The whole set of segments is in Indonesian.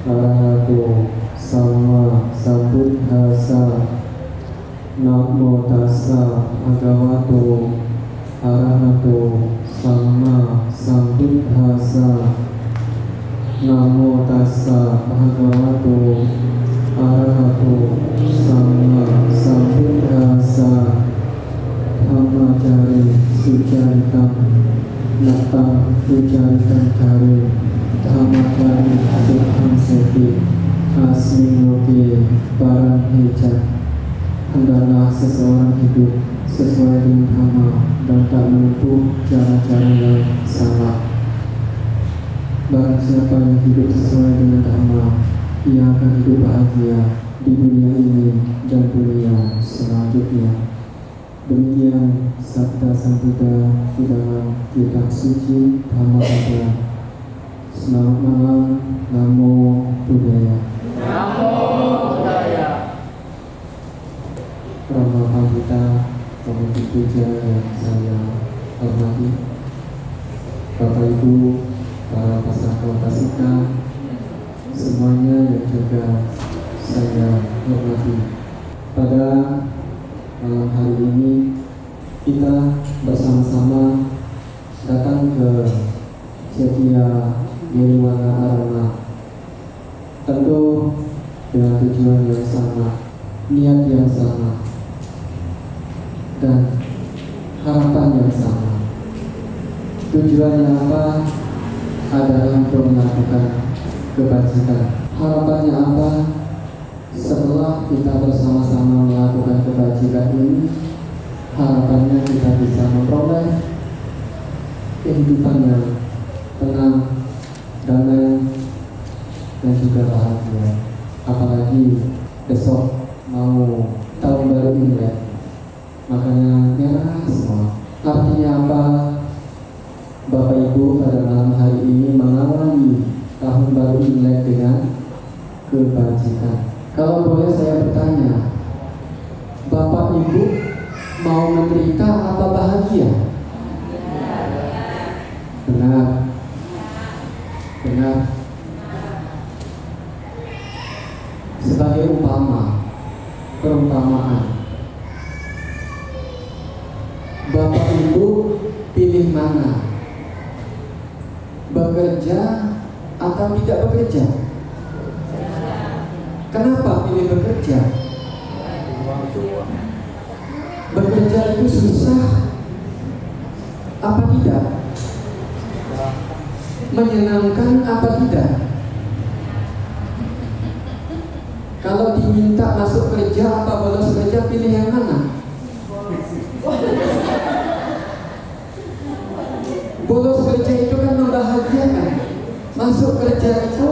Arahato Sama Sambuddhassa. Namo tassa bhagavato arahato sama sambuddhassa. Namo tassa bhagavato arahato sama sambuddhassa. Dhammacari sucaritam nattam sucaritam cari. Dhammacari Tuhan seti asmin loke barang hijab. Hendaklah seseorang hidup sesuai dengan dhamma dan tak menempuh cara-cara yang salah. Barang siapa yang hidup sesuai dengan dhamma, ia akan hidup bahagia di dunia ini dan dunia selanjutnya. Demikian sabda Sang Buddha di dalam kitab suci Dhammapada. Selamat malam. Namo Buddhaya. Namo Buddhaya. Rama Pamita, Pemimpin Puja yang saya hormati, Bapak Ibu, para pasaka-pasika, semuanya yang juga saya hormati. Pada malam hari ini kita bersama-sama datang ke Setia Nirwana Arama, tentu dengan tujuan yang sama, niat yang sama, dan harapan yang sama. Tujuannya apa? Adalah untuk melakukan kebajikan. Harapannya apa? Setelah kita bersama-sama melakukan kebajikan ini, harapannya kita bisa memperoleh kehidupan yang tenang, damai, dan juga bahagia. Apalagi besok mau tahun baru Imlek, makanya merah semua. Artinya apa? Bapak Ibu pada malam hari ini mengawali tahun baru Imlek dengan kebajikan. Kalau boleh saya bertanya, Bapak Ibu mau menderita apa bahagia? Benar. Benar. Sebagai perumpamaan, Bapak Ibu pilih mana? Bekerja atau tidak bekerja? Kenapa pilih bekerja? Bekerja itu susah apa tidak? Menyenangkan apa tidak? Kalau diminta masuk kerja apa bolos kerja, pilih yang mana? Bolos kerja itu kan membahagiakan. Masuk kerja itu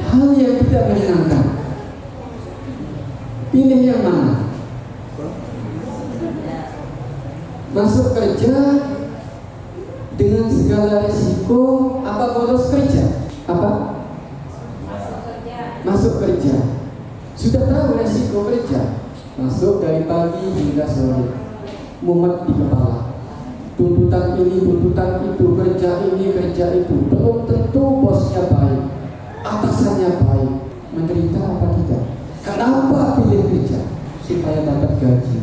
hal yang tidak menyenangkan. Pilih yang mana? Masuk kerja dengan segala risiko apa bolos kerja? Apa? Masuk kerja. Sudah tahu resiko kerja. Masuk dari pagi hingga sore, mumet di kepala. Tuntutan ini, tuntutan itu, kerja ini, kerja itu. Belum tentu bosnya baik, atasannya baik. Menderita apa tidak? Kenapa pilih kerja? Supaya dapat gaji.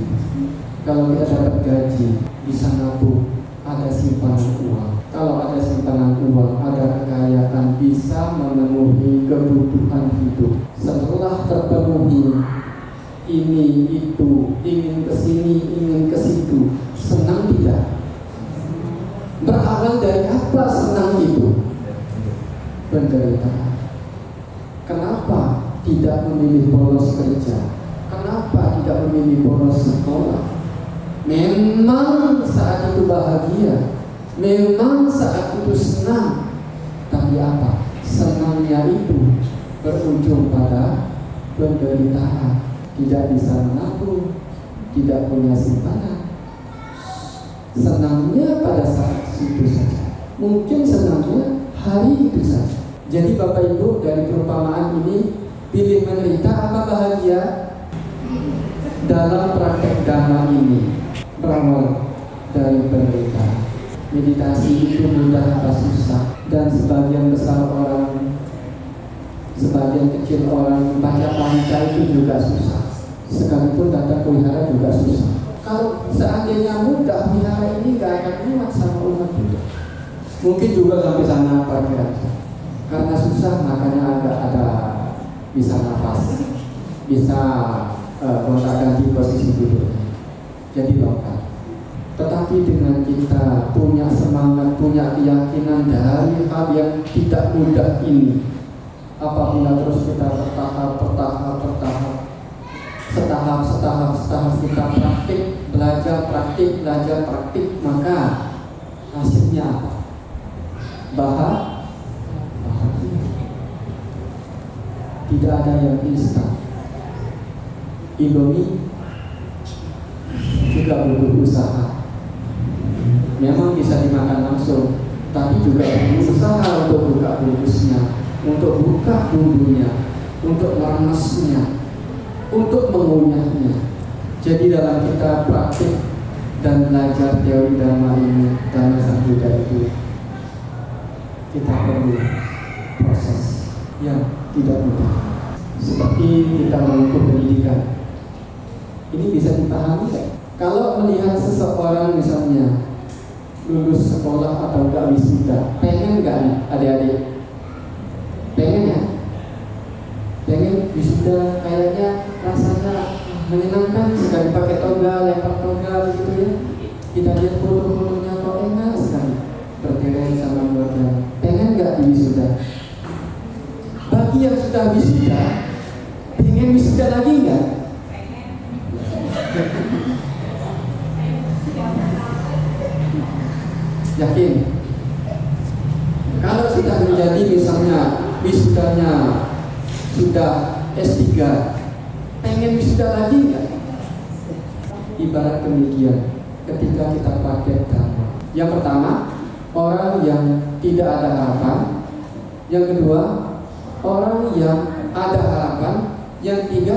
Kalau kita dapat gaji, bisa nabung, ada simpanan uang. Kalau ada simpanan uang, ada kekayaan, bisa memenuhi kebutuhan hidup. Setelah terpenuhi ini, itu, ingin kesini, ingin kesitu, senang tidak? Berawal dari apa senang itu? Penderitaan. Kenapa tidak memilih bolos kerja? Kenapa tidak memilih bolos sekolah? Memang saat itu bahagia, memang saat itu senang, tapi apa? Senangnya itu berujung pada penderitaan. Tidak bisa menabung, tidak punya simpanan. Senangnya pada saat itu saja, mungkin senangnya hari itu saja. Jadi Bapak Ibu, dari perumpamaan ini, pilih menderita apa bahagia? Dalam praktek dhamma ini berawal dari penderitaan. Meditasi itu mudah apa susah, dan sebagian besar orang Sebagian kecil orang baca panca itu juga susah. Sekalipun tata pelihara juga susah. Kalau seandainya mudah, pelihara ini gak akan muat sama umat Buddha. Mungkin juga sampai sana pakai aja. Karena susah makanya agak ada bisa nafas, bisa gonta-ganti posisi duduk. Jadi longgar. Tetapi dengan kita punya semangat, punya keyakinan dari hal yang tidak mudah ini, apabila terus kita bertahap, setahap kita praktik, belajar praktik, maka hasilnya apa? Bahagia. Tidak ada yang instan. Indomie juga butuh usaha. Memang bisa dimakan langsung, tapi juga butuh usaha untuk buka bungkusnya, untuk buka bumbunya, untuk meremasnya, untuk mengunyahnya. Jadi dalam kita praktik dan belajar teori Dhamma ini, Dhamma Sang Buddha itu, kita perlu proses yang tidak mudah. Seperti kita menempuh pendidikan, ini bisa dipahami kan? Kalau melihat seseorang misalnya lulus sekolah atau enggak wisuda, pengen enggak nih adik-adik? Pengen ya? Pengen wisuda, kayaknya rasanya menyenangkan sekali, pakai toga, lempar toga gitu ya. Kita lihat foto-fotonya kok enak sekali, bertirai sama keluarga. Pengen enggak di wisuda? Bagi yang sudah wisuda, pengen wisuda lagi enggak? Yakin? Kalau sudah menjadi misalnya wisudanya sudah S3, pengen wisuda lagi enggak? Ibarat demikian ketika kita pakai Dhamma. Yang pertama, orang yang tidak ada harapan. Yang kedua, orang yang ada harapan. Yang ketiga,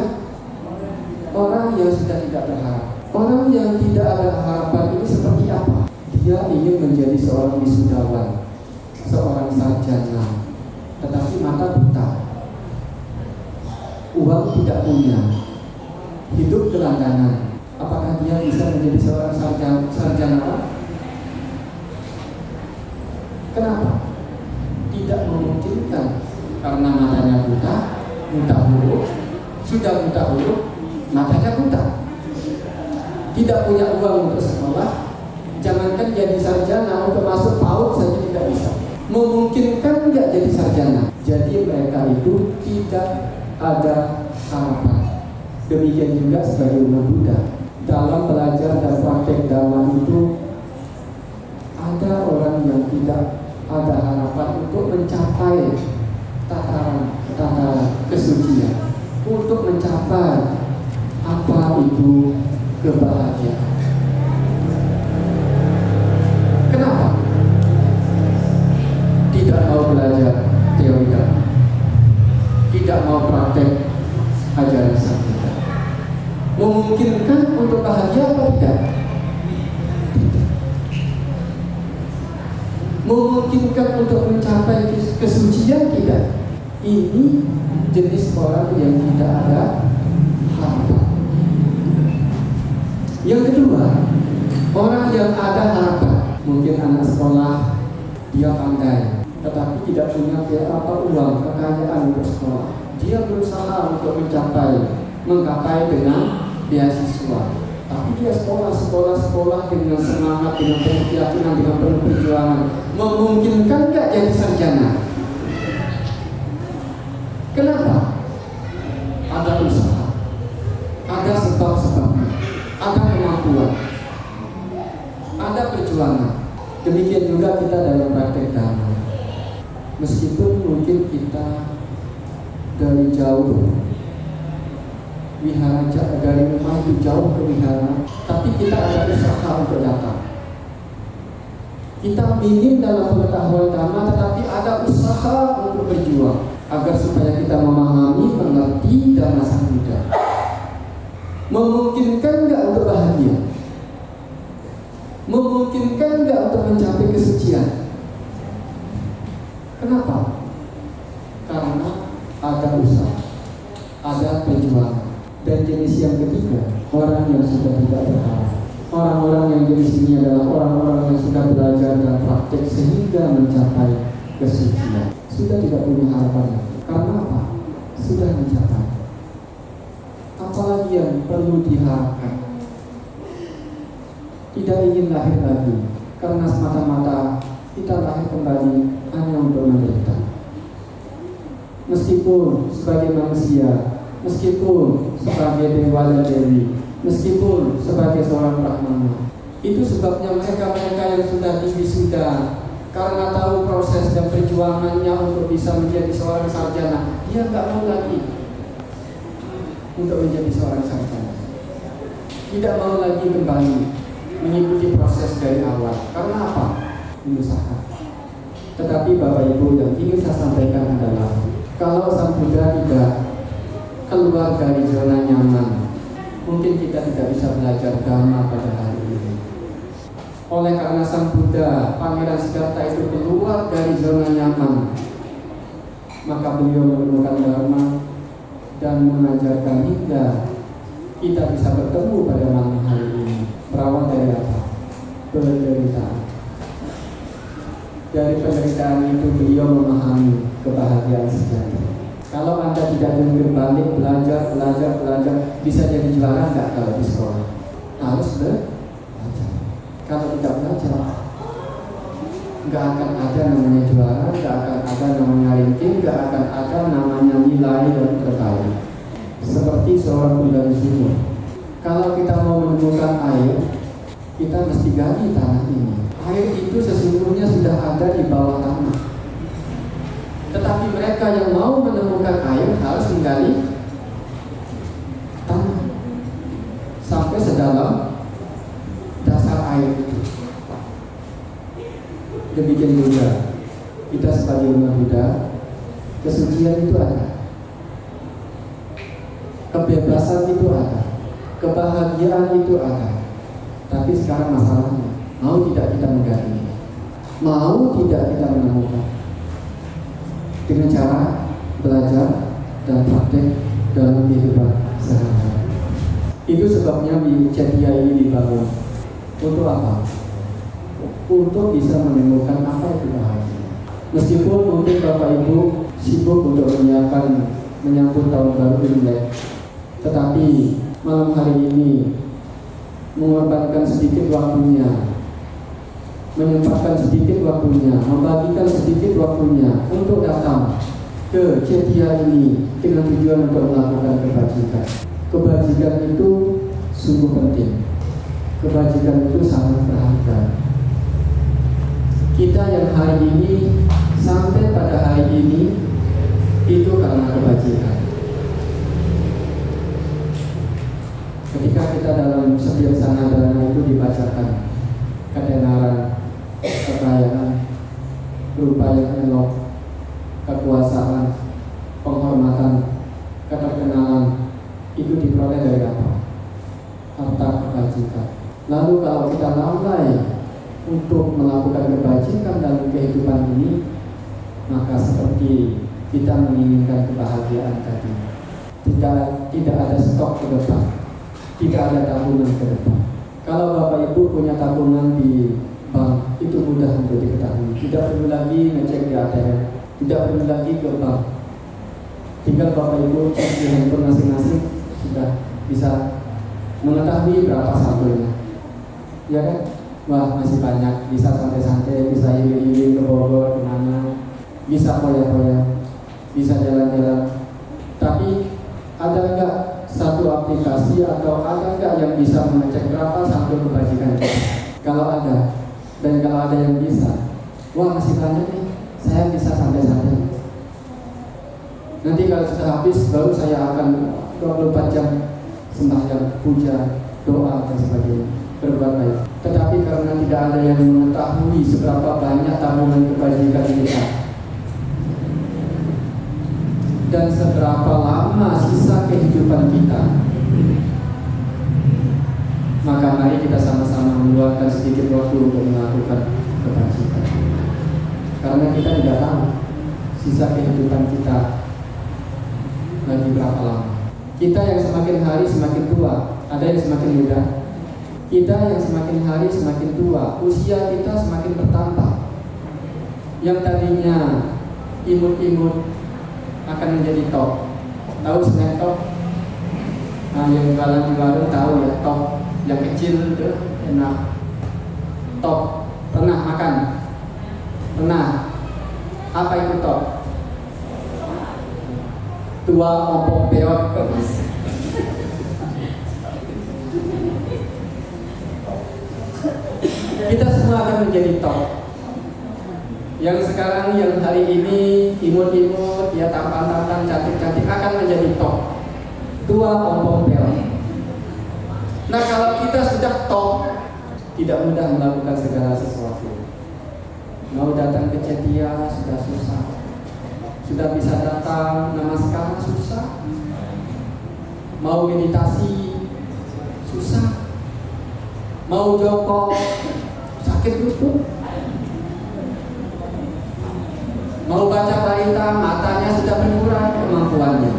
orang yang sudah tidak berharap. Orang yang tidak ada harapan ini seperti apa? Dia ingin menjadi seorang wisudawan, seorang sarjana, tetapi mata buta, uang tidak punya, hidup gelandangan. Apakah dia bisa menjadi seorang sarjana? Kenapa? Tidak memungkinkan, karena matanya buta huruf, sudah buta huruf, matanya buta, tidak punya uang untuk sekolah. Jangankan jadi sarjana, untuk masuk PAUD saja tidak bisa. Memungkinkan nggak jadi sarjana? Jadi mereka itu tidak ada harapan. Demikian juga sebagai umat Buddha. Dalam belajar dan praktek Dhamma itu ada orang yang tidak ada harapan untuk mencapai tataran kesucian, untuk mencapai apa itu kebahagiaan. Kenapa? Tidak mau belajar teori Dhamma, tidak mau praktek ajaran Sang Buddha. Memungkinkan untuk bahagia atau tidak? Tidak. Memungkinkan untuk mencapai kesucian tidak? Ini jenis orang yang tidak ada harapan. Yang kedua, orang yang ada harapan. Mungkin anak sekolah, dia pandai, tetapi tidak punya uang, kekayaan untuk sekolah. Dia berusaha untuk menggapai dengan beasiswa. Tapi dia sekolah dengan semangat, dengan penuh keyakinan, dengan penuh perjuangan. Memungkinkan nggak jadi sarjana? Kenapa? Ada usaha, ada sebab-sebabnya, ada kemampuan, ada perjuangan. Demikian juga kita dalam praktek Dhamma. Meskipun mungkin kita dari jauh wihara, dari rumah itu jauh ke wihara, tapi kita ada usaha untuk datang. Kita minim dalam pengetahuan Dhamma, tetapi ada usaha untuk berjuang agar supaya kita memahami, mengerti Dhamma Sang Buddha. Memungkinkan nggak untuk bahagia? Memungkinkan nggak untuk mencapai kesucian? Kenapa? Karena ada ada usaha, ada perjuangan. Dan jenis yang ketiga, orang yang sudah tidak berharap. Orang-orang yang jenis ini adalah orang-orang yang sudah belajar dan praktek sehingga mencapai kesucian. Sudah tidak punya harapan. Karena apa? Sudah mencapai. Apalagi yang perlu diharapkan? Tidak ingin lahir lagi, karena semata-mata kita lahir kembali hanya untuk menderita. Meskipun sebagai manusia, meskipun sebagai dewa dan dewi, meskipun sebagai seorang brahmana. Itu sebabnya mereka-mereka yang sudah diwisuda, karena tahu proses dan perjuangannya untuk bisa menjadi seorang sarjana, dia nggak mau lagi untuk menjadi seorang sarjana. Tidak mau lagi kembali mengikuti proses dari awal. Karena apa? Menyusahkan. Tetapi Bapak Ibu, yang ingin saya sampaikan adalah, kalau Sang Buddha tidak keluar dari zona nyaman, mungkin kita tidak bisa belajar Dhamma pada hari ini. Oleh karena Sang Buddha, Pangeran Siddhartha itu keluar dari zona nyaman, maka beliau menemukan Dhamma dan mengajarkan hingga kita bisa bertemu pada malam hari ini. Berawal dari apa? Penderitaan. Dari penderitaan itu beliau memahami kebahagiaan sejati. Kalau Anda tidak jungkir balik, belajar, bisa jadi juara nggak kalau di sekolah? Harus belajar. Kalau tidak belajar, nggak akan ada namanya juara, nggak akan ada namanya ranking, nggak akan ada namanya nilai yang terbaik. Seperti seorang bulan sumur. Kalau kita mau menemukan air, kita mesti gali tanah ini. Air itu sesungguhnya sudah ada di bawah tanah. Tetapi mereka yang mau menemukan air harus menggali tanah sampai sedalam dasar air itu. Demikian juga kita sebagai umat Buddha, kesucian itu ada, kebebasan itu ada, kebahagiaan itu ada. Tapi sekarang masalahnya, mau tidak kita menggali, mau tidak kita menemukan dengan cara belajar dan praktek dalam kehidupan sehari-hari. Itu sebabnya Cetia ini dibangun. Untuk apa? Untuk bisa menemukan apa itu bahagia. Meskipun mungkin Bapak Ibu sibuk untuk menyambut tahun baru Imlek, tetapi malam hari ini mengorbankan sedikit waktunya, menyempatkan sedikit waktunya, membagikan sedikit waktunya untuk datang ke Cetia ini dengan tujuan untuk melakukan kebajikan. Kebajikan itu sungguh penting. Kebajikan itu sangat berharga. Kita yang hari ini sampai pada hari ini itu karena kebajikan. Ketika kita dalam setiap sanadana itu dibacakan ketenaran, kekayaan, berupa yang elok, kekuasaan, penghormatan, keterkenalan, itu diperoleh dari apa? Harta kebajikan. Lalu kalau kita lalai untuk melakukan kebajikan dalam kehidupan ini, maka seperti kita menginginkan kebahagiaan tadi, tidak ada stok ke depan, tidak ada tabungan ke depan. Kalau Bapak Ibu punya tabungan di bank, itu mudah untuk diketahui. Tidak perlu lagi ngecek di ATM, tidak perlu lagi ke bank. Tinggal Bapak Ibu cek di handphone masing-masing, sudah bisa mengetahui berapa saldonya. Ya kan? Wah, masih banyak, bisa santai-santai, bisa iling-iling ke Bogor, kemana, bisa foya-foya, bisa jalan-jalan. Tapi ada enggak satu aplikasi atau ada enggak yang bisa mengecek berapa saldo kebajikan kita? Kalau ada, dan kalau ada yang bisa, wah masih banyak nih, saya bisa santai-santai. Nanti kalau sudah habis, baru saya akan 24 jam sembahyang, puja, doa dan sebagainya, berbuat baik. Tetapi karena tidak ada yang mengetahui seberapa banyak tabungan kebajikan kita dan seberapa lama sisa kehidupan kita, maka mari kita sama-sama meluangkan sedikit waktu untuk melakukan kebajikan. Karena kita tidak tahu sisa kehidupan kita berapa lama. Kita yang semakin hari semakin tua, ada yang semakin muda. Kita yang semakin hari semakin tua, usia kita semakin bertambah. Yang tadinya imut-imut akan menjadi tok. Tahu snack tok? Nah, yang jualan di warung tahu ya, tok yang kecil itu enak. Tok, pernah makan? Pernah. Apa itu tok? Tua ompong beot. Kita semua akan menjadi tok. Yang sekarang, yang hari ini imut-imut, ya tampan-tampan, cantik-cantik akan menjadi tok. Tua ompong beot. Nah, kalau kita sudah tok, tidak mudah melakukan segala sesuatu. Mau datang ke cetia sudah susah. Sudah bisa datang namaskar susah. Mau meditasi susah. Mau jongkok sakit lutut. Mau baca barita matanya sudah berkurang kemampuannya.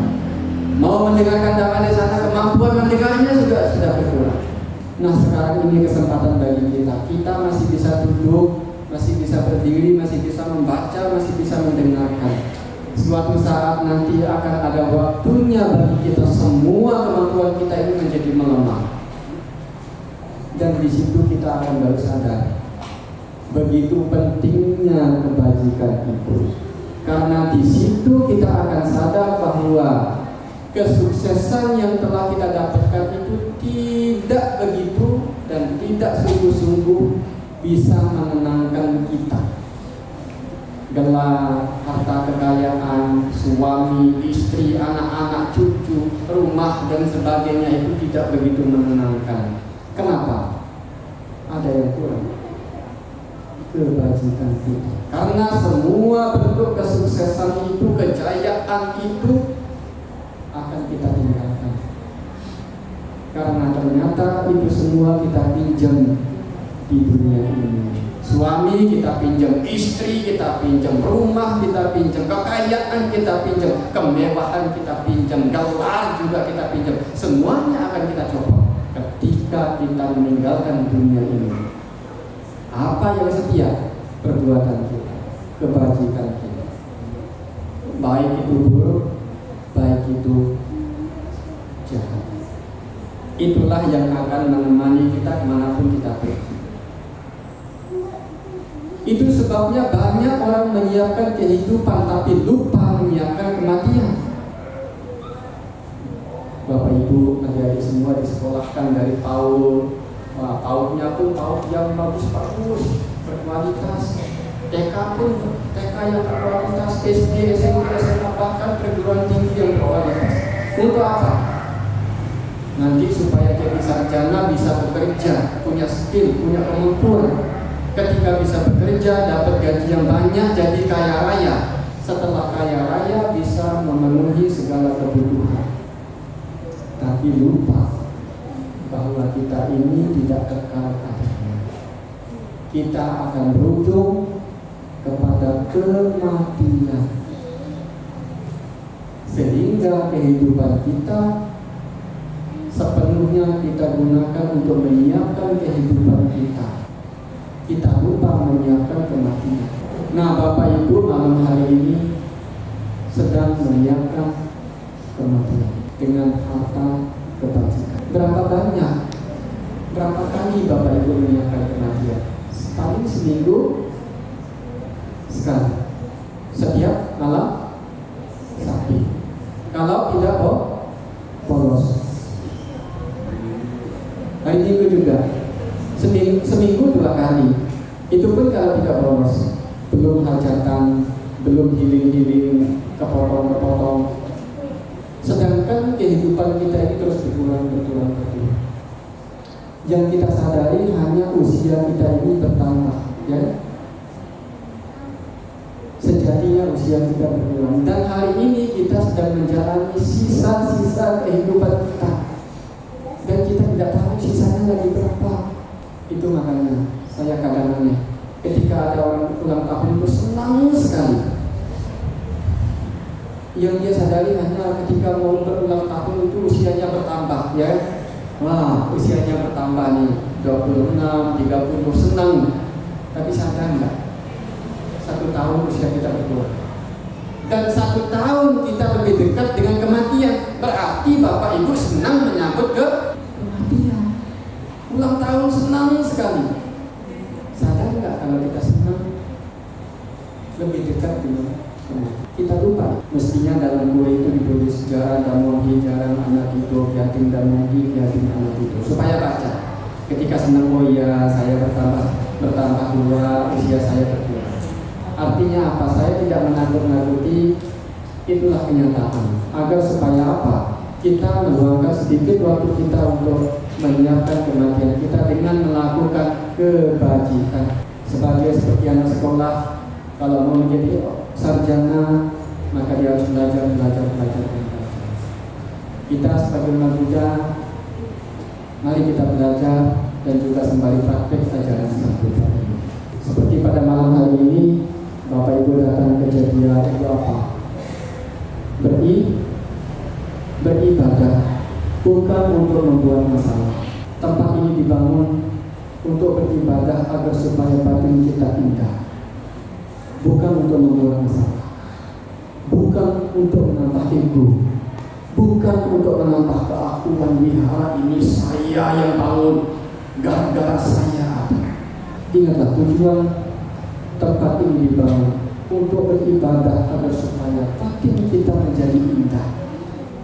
Mau mendengarkan dakwah di sana kemampuan mendengarnya sudah berkurang. Nah, sekarang ini kesempatan bagi kita. Kita masih bisa duduk, masih bisa berdiri, masih bisa membaca, masih bisa mendengarkan. Suatu saat nanti akan ada waktunya bagi kita semua kemampuan kita ini menjadi melemah. Dan di situ kita akan baru sadar begitu pentingnya kebajikan itu. Karena di situ kita akan sadar bahwa kesuksesan yang telah kita dapatkan itu tidak begitu dan tidak sungguh-sungguh bisa menenangkan kita. Gelar, harta kekayaan, suami, istri, anak-anak, cucu, rumah dan sebagainya itu tidak begitu menenangkan. Kenapa? Ada yang kurang. Kebajikan kita. Karena semua bentuk kesuksesan itu, kejayaan itu akan kita tinggalkan. Karena ternyata itu semua kita pinjam di dunia ini. Suami kita pinjam, istri kita pinjam, rumah kita pinjam, kekayaan kita pinjam, kemewahan kita pinjam, gelar juga kita pinjam. Semuanya akan kita coba ketika kita meninggalkan dunia ini. Apa yang setia? Perbuatan kita, kebajikan kita. Baik itu buruk, baik itu jahat. Itulah yang akan menemani kita kemanapun kita pergi. Itu sebabnya banyak orang menyiapkan kehidupan tapi lupa menyiapkan kematian. Bapak Ibu, adik-adik semua disekolahkan dari PAUD. PAUD-nya pun PAUD yang bagus-bagus, berkualitas. TK pun TK yang berkualitas, SD, SMP, SMA, bahkan perguruan tinggi yang berkualitas. Untuk apa? Nanti supaya jadi sarjana bisa bekerja, punya skill, punya kemampuan. Ketika bisa bekerja, dapat gaji yang banyak, jadi kaya raya. Setelah kaya raya bisa memenuhi segala kebutuhan. Tapi lupa bahwa kita ini tidak kekal adanya. Kita akan berujung kepada kematian. Sehingga kehidupan kita sepenuhnya kita gunakan untuk menyiapkan kehidupan kita. Kita lupa menyiapkan kematian. Nah, Bapak Ibu, malam hari ini sedang menyiapkan kematian dengan harta kebajikan. Berapa banyak? Berapa kali Bapak Ibu menyiapkan kematian? Paling seminggu sekali. Setiap malam Sabtu. Kalau tidak bolos. Hari Minggu juga. Seminggu 2 kali. Itu pun kalau tidak bolos. Belum hajatan, belum healing, kepotong-kepotong. Sedangkan kehidupan kita ini terus berkurang. Yang kita sadari hanya usia kita ini bertambah, ya. Sejatinya usia kita berkurang. Dan hari ini kita sedang menjalani sisa-sisa kehidupan kita. Dan kita tidak tahu sisanya lagi berapa. Itu makanya saya kadang-kadang ketika ada orang ulang tahun itu senang sekali. Yang dia sadari hanya ketika mau berulang tahun itu usianya bertambah, ya. Wah, usianya bertambah nih, 26, 30, senang. Tapi sadar nggak? 1 tahun usia kita berkurang. Dan 1 tahun kita lebih dekat dengan kematian. Berarti Bapak Ibu senang menyambut kematian. Ulang tahun senang sekali. Sadar nggak kalau kita senang lebih dekat dengan kematian? Kita lupa. Mestinya dalam kue itu ditulis jarang damohi, jarang anak itu, yatim damohi, yatim anak itu. Supaya baca. Ketika senang, oh iya saya bertambah 2, usia saya berkurang. Artinya apa? Saya tidak menakut-nakuti, itulah kenyataan. Agar supaya apa? Kita meluangkan sedikit waktu kita untuk menyiapkan kematian kita dengan melakukan kebajikan. Seperti anak sekolah, kalau mau menjadi sarjana, maka dia harus belajar. Kita sebagai umat Buddha, mari kita belajar dan juga sembari praktek ajaran Sang Buddha. Seperti pada malam hari ini, Bapak Ibu datang ke Jatiya itu apa? Beribadah, bukan untuk membuat masalah. Tempat ini dibangun untuk beribadah agar supaya batin kita indah. Bukan untuk membuat masalah, bukan untuk menambah ego, bukan untuk menambah keakuan wihara ini saya yang bangun, gara-gara saya ada. Ingatlah tujuan tempat ini dibangun untuk beribadah agar supaya batin kita menjadi indah.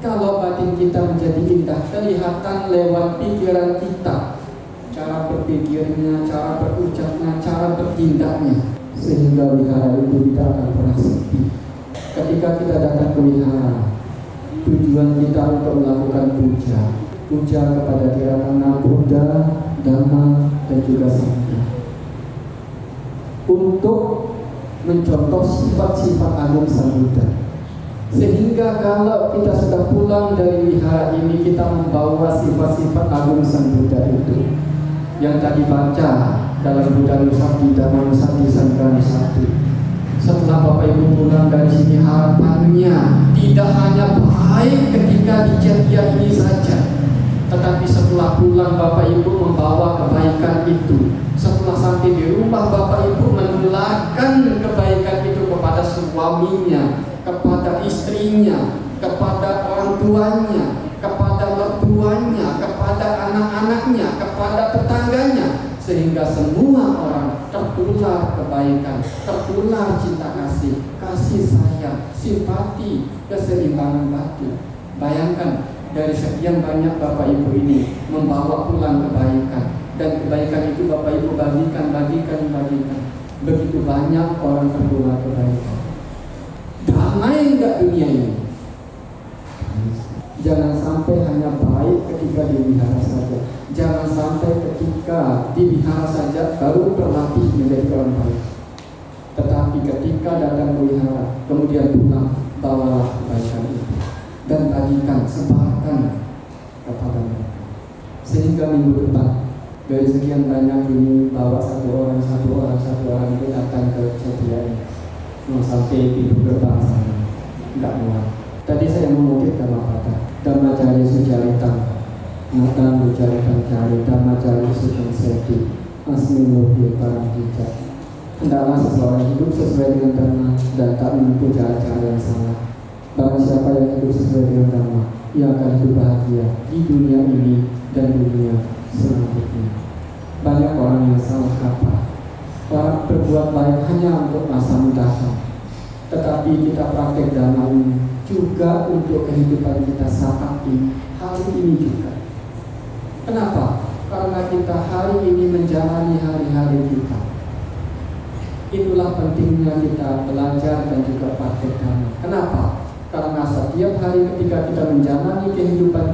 Kalau batin kita menjadi indah, kelihatan lewat pikiran kita, cara berpikirnya, cara berucapnya, cara bertindaknya. Sehingga wihara itu tidak akan pernah sepi. Ketika kita datang ke wihara, tujuan kita untuk melakukan puja kepada Tiratana Buddha, Dhamma, dan juga Sangha, untuk mencontoh sifat-sifat agung Sang Buddha. Sehingga kalau kita sudah pulang dari wihara ini, kita membawa sifat-sifat agung Sang Buddha itu yang tadi baca dalam Buddha Nusati, Dhamma Nusati, Sangha Nusati. Setelah Bapak Ibu pulang dari sini, harapannya tidak hanya baik ketika di Jatiya ini saja, tetapi setelah pulang Bapak Ibu membawa kebaikan itu. Setelah sampai di rumah, Bapak Ibu menularkan kebaikan itu kepada suaminya, kepada istrinya, kepada orang tuanya, kepada mertuanya, kepada anak-anaknya, kepada tetangganya, sehingga semua orang tertular kebaikan, tertular cinta kasih, kasih sayang, simpati, keseimbangan batin. Bayangkan, dari sekian banyak Bapak Ibu ini membawa pulang kebaikan, dan kebaikan itu Bapak Ibu bagikan. Begitu banyak orang tertular kebaikan. Damai enggak dunia ini? Jangan sampai hanya baik ketika di wihara saja. Jangan sampai ketika di wihara saja baru berlatih menjadi orang baik. Tetapi ketika datang ke wihara, kemudian pulang, bawalah kebaikan itu dan bagikan, sebarkan kepada mereka. Sehingga minggu depan, dari sekian banyak ini, bawa satu orang itu datang ke Jatiya ini. Mau sampai pintu gerbang sana, tidak muat. Tadi saya mengutip dalam kata Dhamma Cari Sucaritam, Natang Bucaritam Cari, Dhamma Cari Sucang Seti, Asmin Lohi Parang Hijab. Hendaklah seseorang hidup sesuai dengan Dhamma dan tak menempuh cara-cara yang salah. Barang siapa yang hidup sesuai dengan Dhamma, ia akan hidup bahagia di dunia ini dan dunia selanjutnya. Banyak orang yang salah kaprah, orang berbuat baik hanya untuk masa mendatang. Tetapi kita praktek Dhamma ini juga untuk kehidupan kita saat ini, hari ini juga. Kenapa? Karena kita hari ini menjalani hari-hari kita. Itulah pentingnya kita belajar dan juga praktek Dhamma. Kenapa? Karena setiap hari ketika kita menjalani kehidupan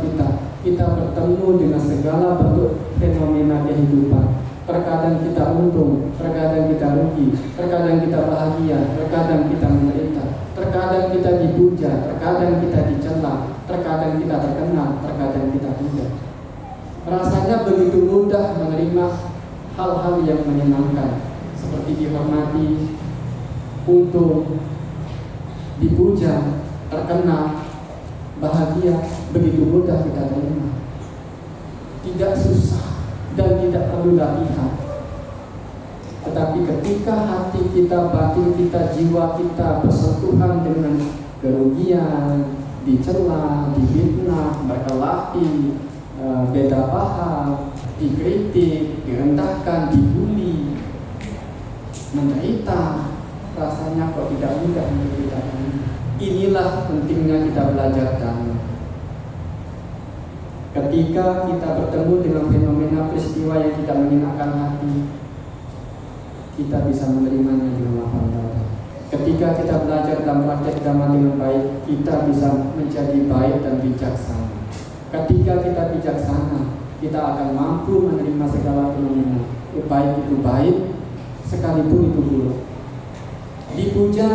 kita bertemu dengan segala bentuk fenomena kehidupan. Terkadang kita untung, terkadang kita rugi, terkadang kita bahagia, terkadang kita menderita, terkadang kita dipuja, terkadang kita dicela, terkadang kita terkenal, terkadang kita tidak. Rasanya begitu mudah menerima hal-hal yang menyenangkan, seperti dihormati, untung, dipuja, terkenal, bahagia, begitu mudah kita terima. Tidak susah dan tidak perlu latihan. Tetapi ketika hati kita, batin kita, jiwa kita bersentuhan dengan kerugian, dicela, difitnah, berkelahi, beda paham, dikritik, direndahkan, dibully, menderita, rasanya kok tidak mudah untuk kita terima. Inilah pentingnya kita belajar dhamma. Ketika kita bertemu dengan fenomena peristiwa yang tidak menyenangkan hati, kita bisa menerimanya dengan lapang dada. Ketika kita belajar dalam praktek dhamma dengan baik, kita bisa menjadi baik dan bijaksana. Ketika kita bijaksana, kita akan mampu menerima segala fenomena, baik itu baik, sekalipun itu buruk. Dipuja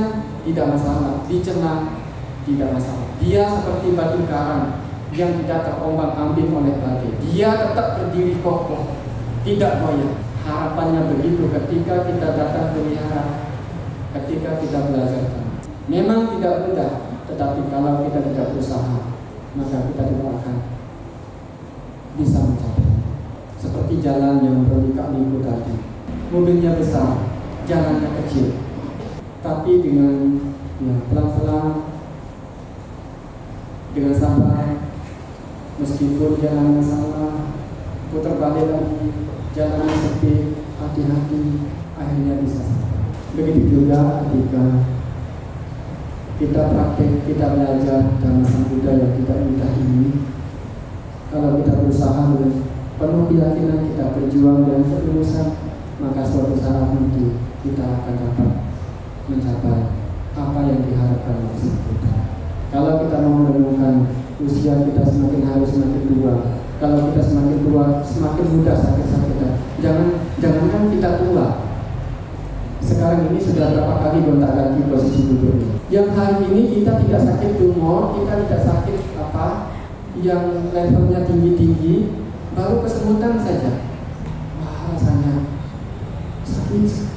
tidak masalah, dicela tidak masalah. Dia seperti batu karang yang tidak terombang-ambing oleh badai. Dia tetap berdiri kokoh, tidak goyah. Harapannya begitu ketika kita datang ke wihara, ketika kita belajar. Memang tidak mudah, tetapi kalau kita tidak berusaha, maka kita tidak akan bisa mencapai. Seperti jalan yang berliku-liku tadi, mobilnya besar, jalannya kecil, tapi dengan pelan-pelan, dengan sabar, meskipun jalannya salah, putar balik lagi, jalannya sepi, hati-hati, akhirnya bisa sampai. Begitu juga ketika kita praktek, kita belajar dalam Sang Buddha yang kita indah ini. Kalau kita berusaha dengan penuh keyakinan, kita berjuang dan ketulusan, maka suatu saat nanti kita akan dapat mencapai apa yang diharapkan oleh Sang Buddha. Kalau kita mau menemukan usia kita semakin hari semakin tua, kalau kita semakin tua semakin mudah sakit-sakitan. Jangankan kita tua, sekarang ini sudah berapa kali gonta-ganti posisi duduknya. Yang hari ini kita tidak sakit tumor, kita tidak sakit yang levelnya tinggi-tinggi, baru kesemutan saja. Wah, rasanya sakit.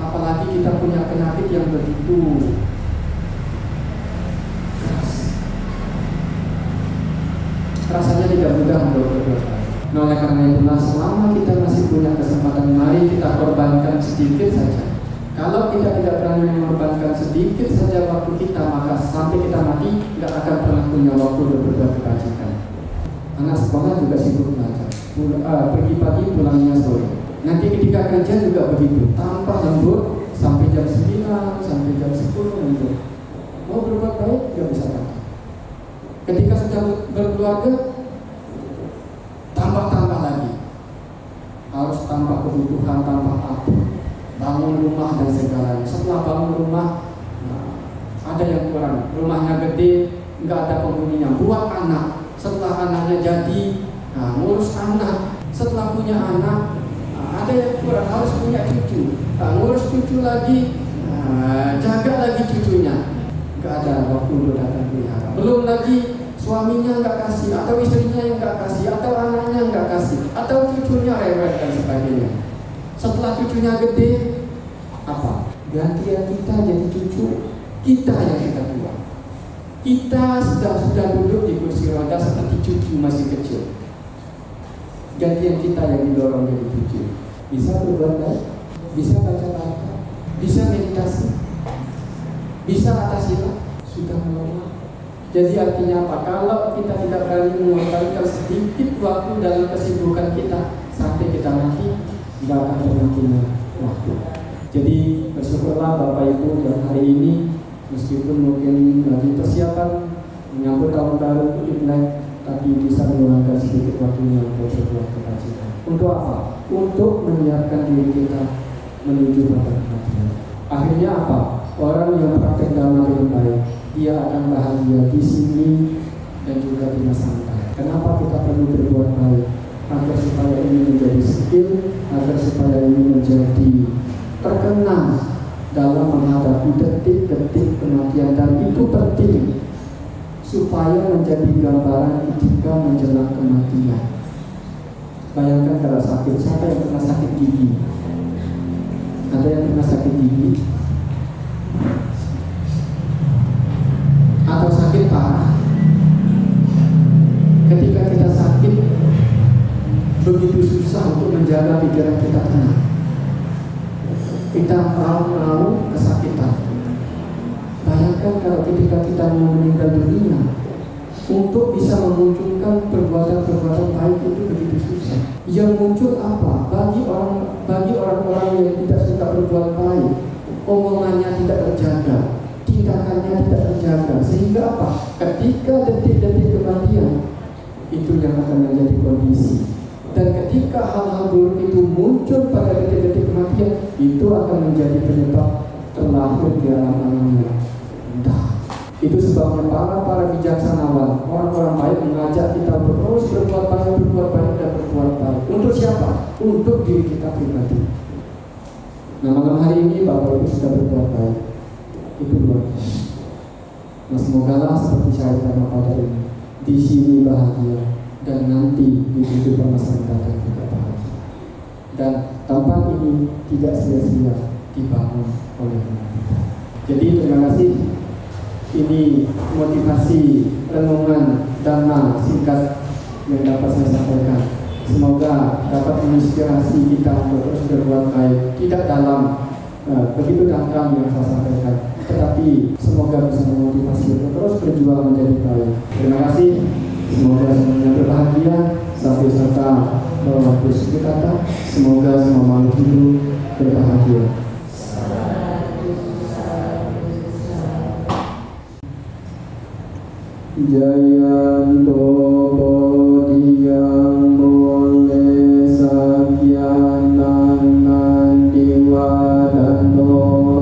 Apalagi kita punya penyakit yang begitu keras. Rasanya tidak mudah untuk berdoa. Nah, oleh karena itulah selama kita masih punya kesempatan, mari kita korbankan sedikit saja. Kalau kita tidak berani mengorbankan sedikit saja waktu kita, maka sampai kita mati tidak akan pernah punya waktu untuk berbuat kebajikan. Anak sekolah juga sibuk belajar, pergi pagi pulangnya sore. Nanti ketika kerja juga begitu, tanpa lembur sampai jam 9, sampai jam 10 lembur. Mau berbuat baik tidak bisa lagi. Ketika sudah berkeluarga, tambah lagi, harus tambah kebutuhan, tambah apa, bangun rumah dan segalanya. Setelah bangun rumah, ada yang kurang, rumahnya gede, nggak ada penghuninya. Buat anak, setelah anaknya jadi, ngurus anak. Setelah punya anak, ada yang kurang, harus punya cucu. Ngurus cucu lagi, jaga lagi cucunya. Nggak ada waktu untuk datang pelihara. Belum lagi suaminya nggak kasih, atau istrinya yang nggak kasih, atau anaknya nggak kasih, atau cucunya rewel dan sebagainya. Setelah cucunya gede, apa? Gantian kita jadi cucu kita yang kita tua. Kita sudah duduk di kursi roda seperti cucu masih kecil. Gantian kita yang didorong jadi cucu. Bisa berbuat baik, bisa baca Al-Quran, bisa meditasi, bisa atasilah, sudah menolong. Jadi artinya apa? Kalau kita tidak berani mengorbankan sedikit waktu dalam kesibukan kita, sampai kita mati tidak akan pernah punya waktu. Jadi bersyukurlah Bapak Ibu dan hari ini, meskipun mungkin lagi persiapan menyambut tahun baru Imlek, tapi bisa meluangkan sedikit waktunya untuk berbuat kebajikan. Untuk apa? Untuk menyiapkan diri kita menuju pada kematian. Akhirnya apa? Orang yang praktek dhamma dengan baik, dia akan bahagia di sini dan juga di masa depan. Kenapa kita perlu berbuat baik? Agar supaya ini menjadi skill, agar supaya ini menjadi terkenal dalam menghadapi detik-detik kematian. Dan itu penting supaya menjadi gambaran ketika menjelang kematian. Bayangkan kalau sakit, siapa yang pernah sakit gigi? Ada yang pernah sakit gigi? pikiran kita tenang. Kita mau kesakitan. Bayangkan kalau ketika kita mau meninggal dunia, untuk bisa memunculkan perbuatan-perbuatan baik itu begitu susah. Yang muncul apa? Bagi orang-orang yang tidak suka berbuat baik, omongannya tidak terjaga, tindakannya tidak terjaga, sehingga apa? Ketika detik-detik kematian, itu yang akan menjadi kondisi. Dan ketika hal-hal buruk itu muncul pada detik-detik kematian, itu akan menjadi penyebab terlahir di alam yang indah. Itu sebabnya para bijaksanawan, orang-orang baik mengajak kita terus berbuat baik dan berbuat baik. Untuk siapa? Untuk diri kita pribadi. Nah, malam hari ini Bapak Ibu sudah berbuat baik. Itu luar biasa. Nah, semogalah seperti syaitan pada ini, di sini bahagia, dan nanti di kehidupan masa mendatang juga bahagia. Dan tempat ini tidak sia-sia dibangun oleh kita. Jadi terima kasih. Ini motivasi renungan dhamma singkat yang dapat saya sampaikan. Semoga dapat menginspirasi kita untuk terus berbuat baik. Tidak dalam begitu dangkal yang saya sampaikan, tetapi semoga bisa memotivasi untuk terus berjuang menjadi baik. Terima kasih. Semoga semuanya berbahagia. Sampai serta Bapak Yesus kata, semoga semua makhluk hidup berbahagia. Jayanto bodhiyang mole sakyanan nandiwadano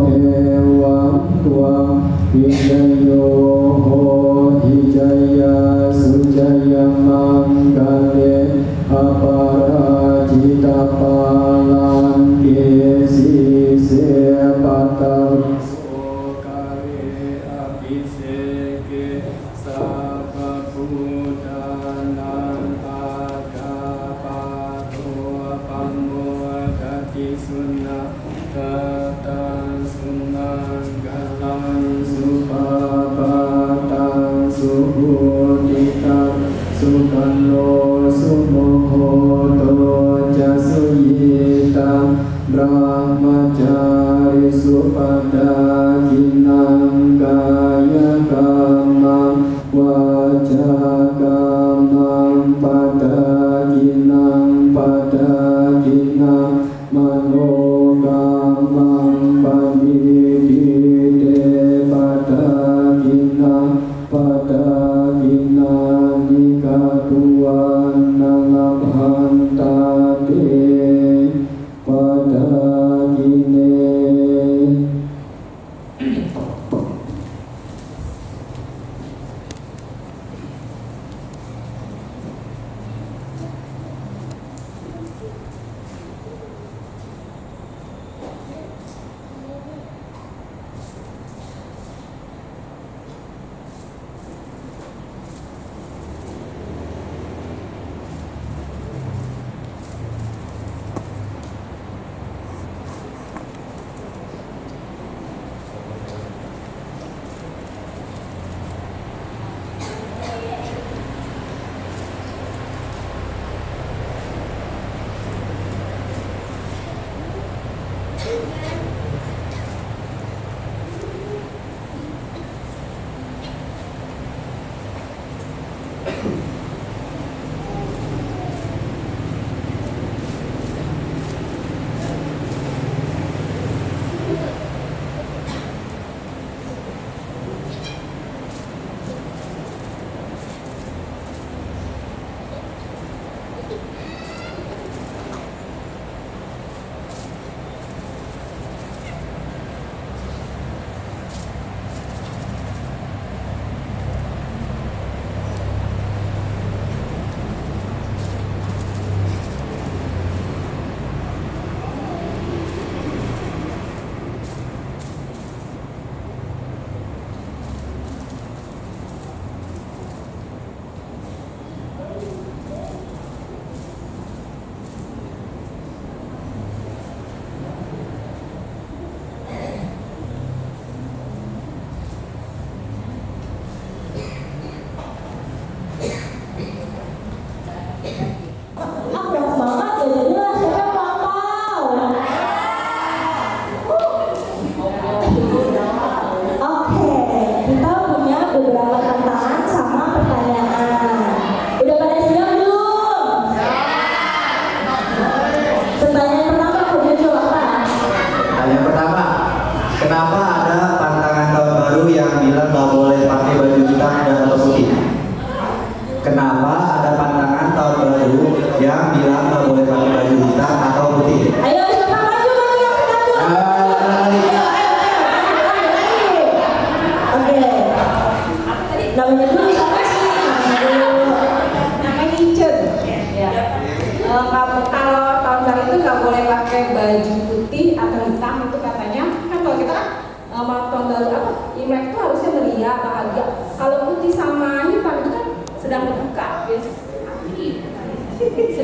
ewang tuang hijayo hijaya sujaya manggale aparajita palang kesi sepatang sokare abhiseke Sababudanan agapato pamodati sunnah tatan sunnah galang supapatan suhuditan sukano sumohoto jasuyitan brahmacari supadaginang gaya kamang wajagamam padaginang manogamam pamidide padaginang nikatuan nalabhantate padagine.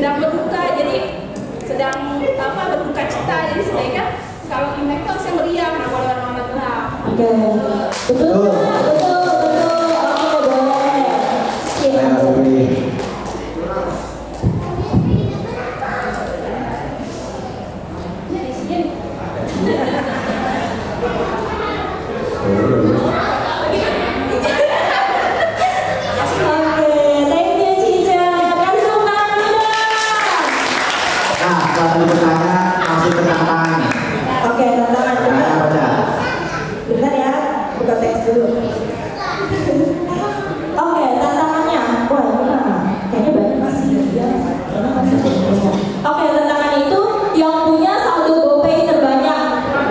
sedang berduka, jadi sedang berduka cita, jadi sebaiknya kalau Imlek itu harusnya meriah, nggak boleh warna-warna gelap. Oke, betul. Oke, boleh. Oke, tantangan juga. Bentar ya, buka teks dulu. Oke, tantangannya. Wah, ini mah kayaknya banyak masih ya. Oke, tantangan itu yang punya saldo GoPay terbanyak.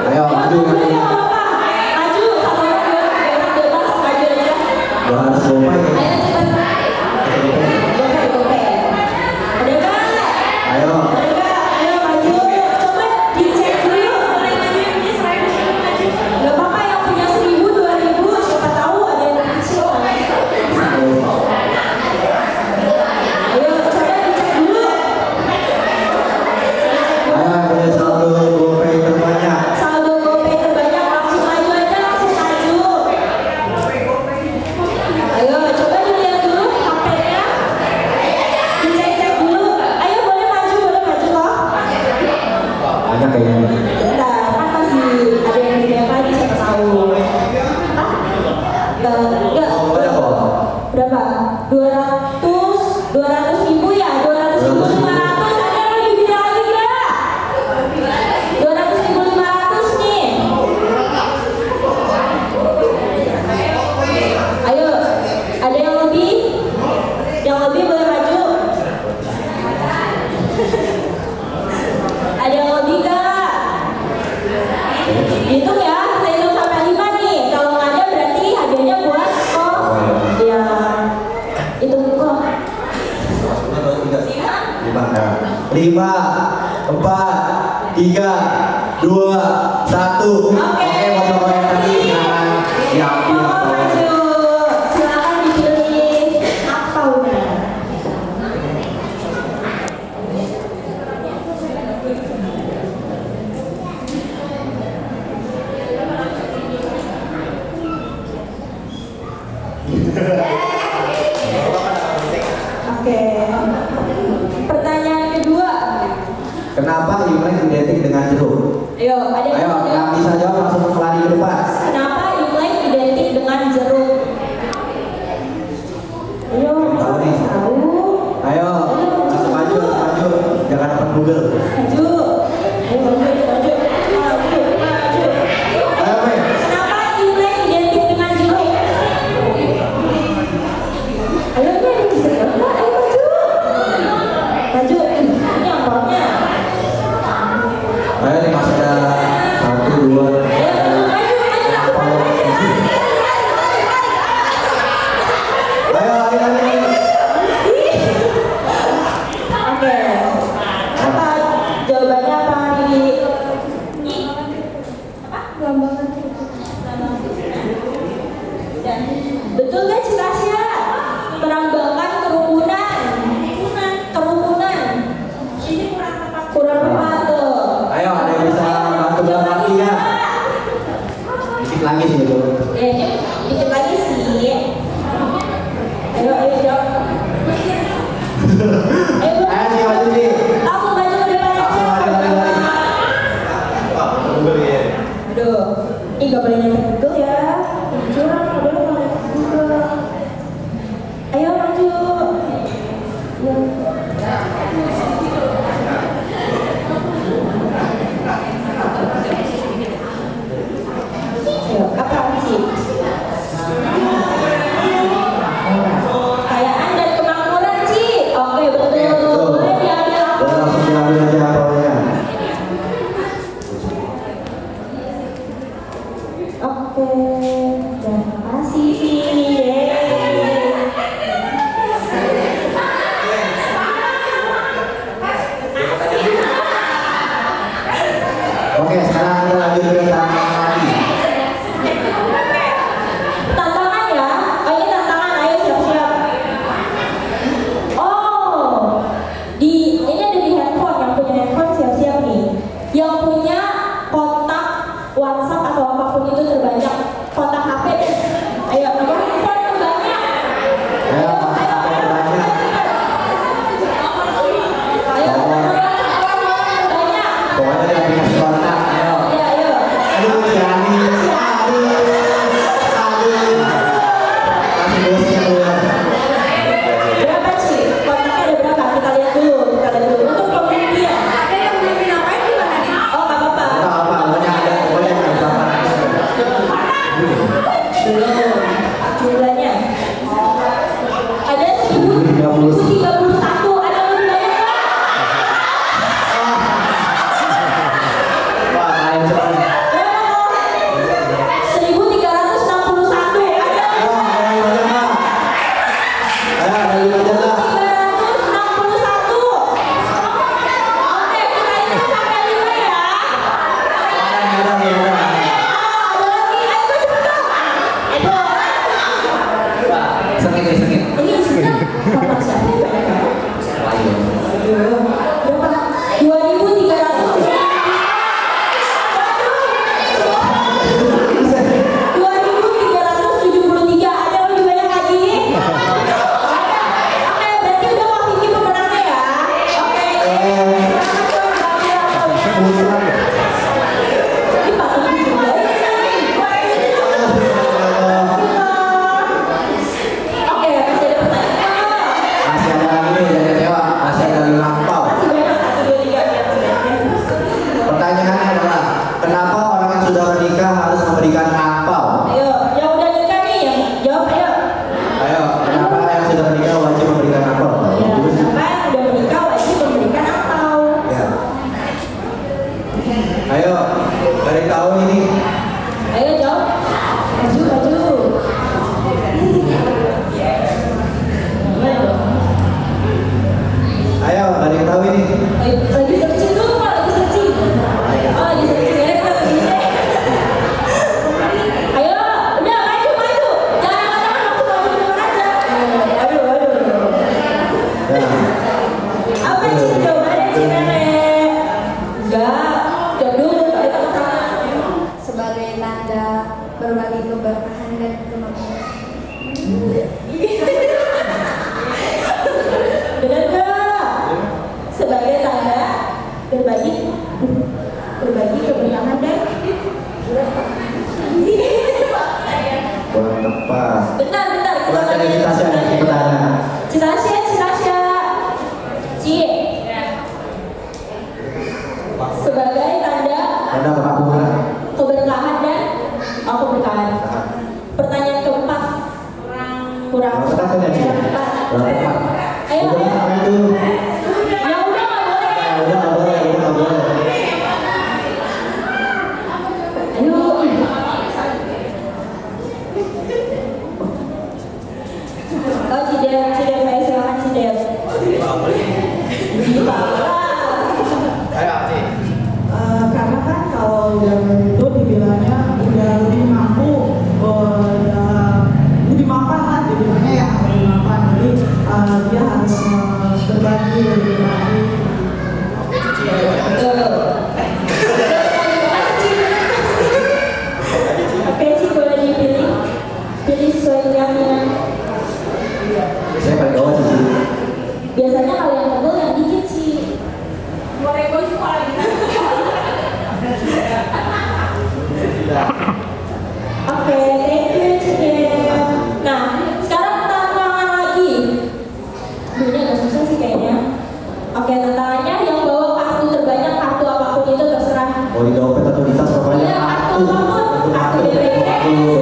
Ayo, maju. Maju, satu orang bebas, maju aja. Harus GoPay. Ayo cepat. GoPay. Ada nggak? Ayo. Ayo maju. Coba dicek dulu. Gak apa-apa yang punya 1.000, 2.000, siapa tahu ada yang kecil. Ayo coba dicek dulu. Ayo, punya saldo GoPay terbanyak. Saldo GoPay terbanyak, langsung maju aja, langsung maju. Ayo coba dilihat dulu HP-nya. Dicek dulu. Ayo boleh maju kok. Banyak kayaknya. Bentar, kan masih ada yang dilihat lagi, siapa tahu. Enggak. Banyak kok. Berapa? 200.000 ya? 200.500, ada yang lebih gede lagi nggak? 200.500 nih. Ayo, ada yang lebih? Yang lebih boleh maju. Ada yang lebih nggak? Hitung ya, kita hitung sampai 5 nih. Kalau nggak ada berarti hadiahnya buat kok. Ya, hitung kok. 5, 4, 3, 2, 1. Oke, foto yang tadi silakan diambil. Maju, silakan dipilih apa udah. Oke. Pertanyaan kedua. Kenapa Imlek identik dengan jeruk? Ayo, ada yang Ayo, mau yang jawab? bisa jawab langsung lari ke depan. Kenapa Imlek identik dengan jeruk? Ayo, Tahu nih. tahu. Ayo, langsung maju. Jangan open Google. Maju. Ayo maju. Ayo, Mei. Kenapa Imlek identik dengan jeruk? Ayo, ini ada yang bisa jawab. Ayo maju. Maju. Ini amplopnya. Ayo nih masih ada 1, 2. Ayo, lari. Oke. Apa jawabannya apa Riri? Gambaran. Betul kan Citasya? Melambangkan kerukunan. Ini kurang tepat tuh. Ayo, ada yang bisa bantu bilang lagi ya? Dikit lagi sih itu. Ini dikit lagi sih. Ayo jawab. Ayo Ayo sih maju sih. langsung maju ke depan aja. Aduh, ini gak boleh nyampe Google ya. Curang, gak boleh nyampe Google. Ayo maju. Ayo, apa sih? Kekayaan dan kemakmuran Ci. Oke betul. Betul. Boleh diambil aku. Boleh langsung diambil aja apelnya. Oke, terima kasih. Yeay. Oke, sekarang kita lanjut ke tantangan lagi. Tantangan ya? Oh ini tantangan, ayo siap-siap. Oh, di WhatsApp atau apapun itu terbanyak, kontak HP deh. Ayo, nomor handphone terbanyak. Ayo, terbanyak. Ayo, nomor WhatsApp terbanyak. Pokoknya dia dikasih kontak. Ayo. Ayo. Aduh, Ciani. Berapa sih? Kontaknya ada berapa? Kita lihat dulu. Untuk pembelian. Ada yang belum dinapain gimana nih? Oh, nggak apa-apa. Apa? Pokoknya ada. Pokoknya ada. Belum. Jumlahnya. Ada 1031. Ada yang lebih banyak nggak? Wah, kalian coba. Berapa? 1361. Ada yang Ayo, ayo, ayo. Ayo, ayo, ayo. 361. Oke, kita hitung sampai 5 ya. Ada lagi, ayo cepetan. Sakit. Ini sudah kontak siapa ya? Berapa? 2373. Ada yang lebih banyak lagi? Oke, berarti udah waktu ini pemenangnya ya. Oke. Ini pakai juga ya. Oke, masih ada pertanyaan. Masih ada lagi dari Dewa, masih ada 5 angpau. Masih banyak 1, 2, 3 ya. Pertanyaannya adalah, kenapa orang yang sudah menikah harus memberikan angpau? Ayo, yang udah nikah nih, yang jawab ayo. Ayo, kenapa yang sudah menikah wajib memberikan angpau? Ya, kenapa yang udah menikah wajib memberikan angpau? Ya. Ayo, dari tahu ini. Ayo jawab. Maju. Ayo, dari tahu ini. Lagi searching dulu Pak, lagi searching. Oh, lagi searching ya, kita begini deh. Ayo, udah maju. Jangan langsung maju duluan aja. Aduh. Ya. Apa sih jawabannya sih Nenek? Enggak, jawab dulu kali sama-sama. Sebagai tanda berbagi keberkahan dan kemakmuran. Benar nggak? Sebagai tanda berbagi keberkahan dan Kurang tepat. Bentar, kita Kurang dari tanya. kita sih ada pertanyaan. Citasya. Ci. Sebagai tanda Tanda kemakmuran. keberkahan dan keberkahan. Pertanyaan keempat. Kurang. Kurang tepat kan ya, Ci? Kurang tepat. Ayo. Udah, sampai itu. Ya udah nggak boleh. Udah nggak boleh. Ayo. Oh, Cidem, ayo silakan Cidem. Ayo, Ci. Karena kan kalau yang itu dibilangnya udah lebih mampu, lebih mapan lah dibilangnya ya, lebih mapan. Jadi dia harus berbagi lebih baik. Oke, Ci boleh dipilih. Pilih sesuai keyakinan. Saya paling bawah sih, Ci. Biasanya kalau yang tebel yang dikit sih. Oke, thank you Cidem. Nah, sekarang tantangan lagi. Ini agak susah sih kayaknya. Oke, tantangannya yang bawa kartu terbanyak, kartu apapun itu terserah. Mau di dompet atau di tas pokoknya Iya, kartu apapun, kartu DPD,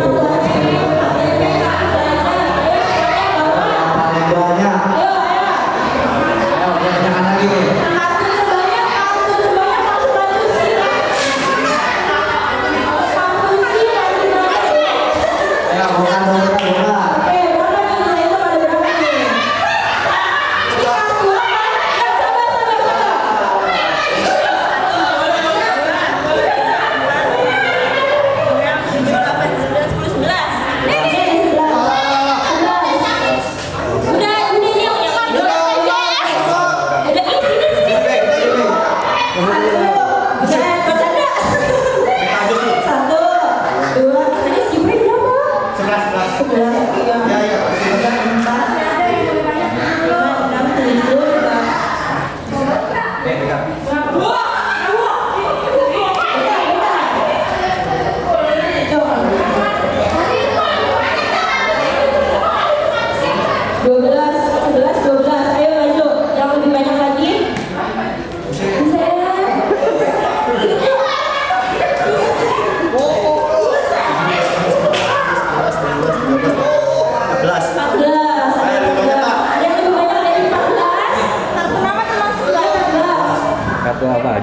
kartu ATM, KTP, kartu belanja. Ayo semuanya bawa. yang paling banyak. Ayo. Ayo, kebanyakan lagi nih. Kartu terbanyak langsung maju sini. Kartu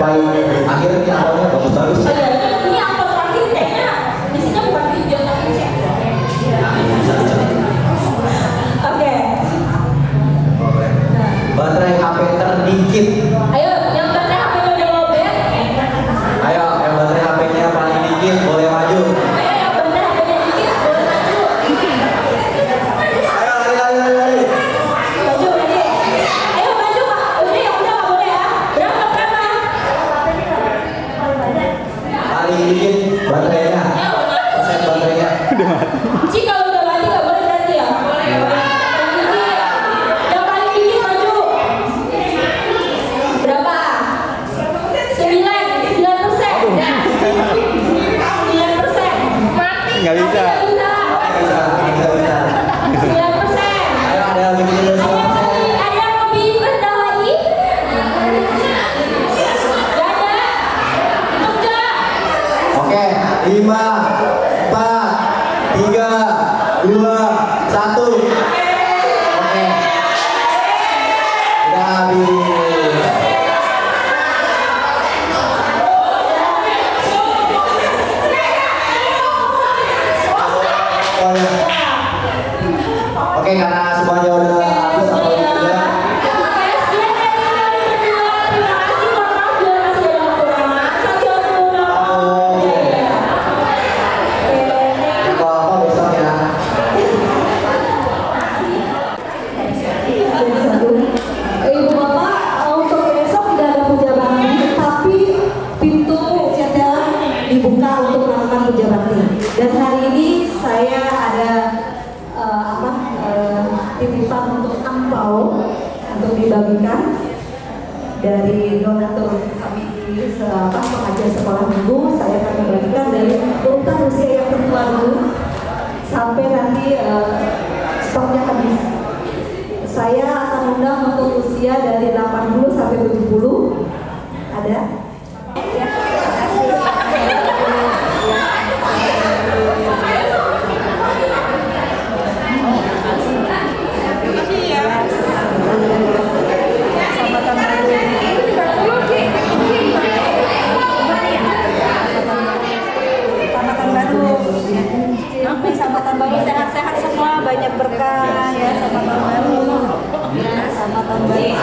paling akhir ini awalnya bagus-bagus. Oh iya, ini angkot terakhir kayaknya isinya bukan video tapi cek. Oke. Baterai HP terdikit. Ayo, yang baterai HP-nya udah lobet. Ayo, yang baterai HP-nya paling dikit boleh maju. Ayo, yang baterai HP-nya dikit boleh maju. Ayo, lari. Maju, maju. Ayo maju Pak. Udah nggak boleh ya. Berapa? Paling dikit baterainya. Persen baterainya. Ci kalau udah mati nggak boleh berarti ya. Yang paling dikit maju. Berapa? 9%. 9%. Mati. Nggak bisa. Nggak bisa. Bisa. 9%. Ayo, ada yang bikin dulu 100%. Ada yang lebih rendah lagi? Gak ada? Enggak. Oke, 5, 4, 3, 2, 1. Oke. Udah habis. Oke, karena semuanya udah habis apa udah? Kalau apa besok ya? Ibu bapak untuk besok tidak ada puja bakti, tapi pintu jendela dibuka untuk melakukan puja bakti. Dan hari ini saya ada titipan untuk angpau untuk dibagikan dari donatur kami di pengajar sekolah minggu. Saya akan membagikan dari urutan usia yang tertua dulu sampai nanti stoknya habis. Saya akan undang untuk usia dari 80 sampai 70. Ada? Ya, terima kasih ya. Sambatan baru. Sambatan baru. Sambatan baru sehat-sehat semua, banyak berkah ya. Sambatan baru. Ya, sambatan baru.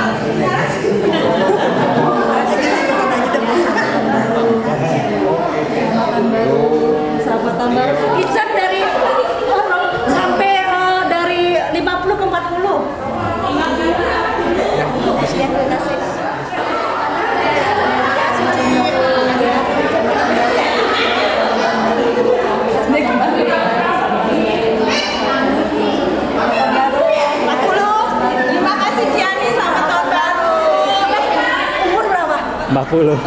Sambatan baru. Ijab dari sampai dari 50 ke 40. Ya, terima kasih. Terima kasih Ciani, selamat tahun baru. Umur berapa? 40.